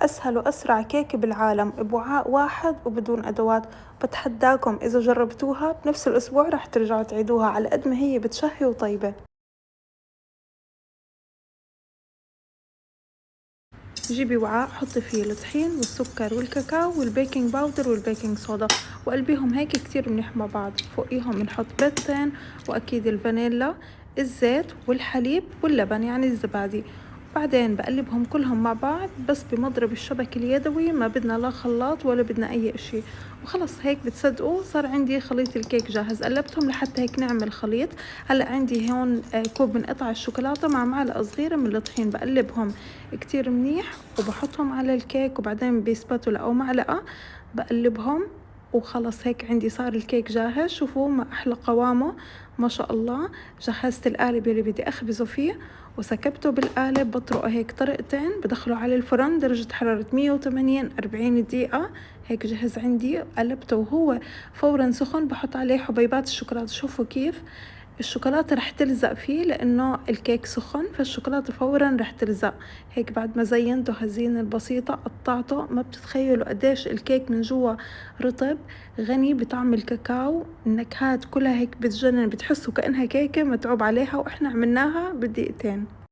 أسهل وأسرع كيك بالعالم بوعاء واحد وبدون أدوات. بتحداكم إذا جربتوها بنفس الأسبوع رح ترجعوا تعيدوها على قد ما هي بتشهي وطيبة. جيبي وعاء حطي فيه الطحين والسكر والكاكاو والبيكنج باودر والبيكنج صودا، وقلبيهم هيك كتير منيح مع بعض. فوقيهم بنحط بيضتين وأكيد الفانيلا، الزيت والحليب واللبن يعني الزبادي. بعدين بقلبهم كلهم مع بعض بس بمضرب الشبك اليدوي، ما بدنا لا خلاط ولا بدنا أي إشي. وخلص هيك بتصدقوا صار عندي خليط الكيك جاهز. قلبتهم لحتى هيك نعمل خليط. هلا عندي هون كوب من قطع الشوكولاتة مع معلقة صغيرة من الطحين، بقلبهم كتير منيح وبحطهم على الكيك، وبعدين بسباتولا أو معلقة بقلبهم. وخلص هيك عندي صار الكيك جاهز. شوفوا ما أحلى قوامه ما شاء الله. جهزت القالب اللي بدي أخبزه فيه وسكبته بالقالب، بطرقه هيك طرقتين، بدخله على الفرن درجة حرارة 180 40 دقيقة. هيك جهز عندي. قلبته وهو فورا سخن بحط عليه حبيبات الشوكولاتة. شوفوا كيف الشوكولاتة رح تلزق فيه لأنه الكيك سخن، فالشوكولاتة فورا رح تلزق. هيك بعد ما زينته هالزينة البسيطة قطعته. ما بتتخيلوا قديش الكيك من جوا رطب، غني بطعم الكاكاو، النكهات كلها هيك بتجنن، بتحسوا كأنها كيكة متعوب عليها وإحنا عملناها بدقيقتين.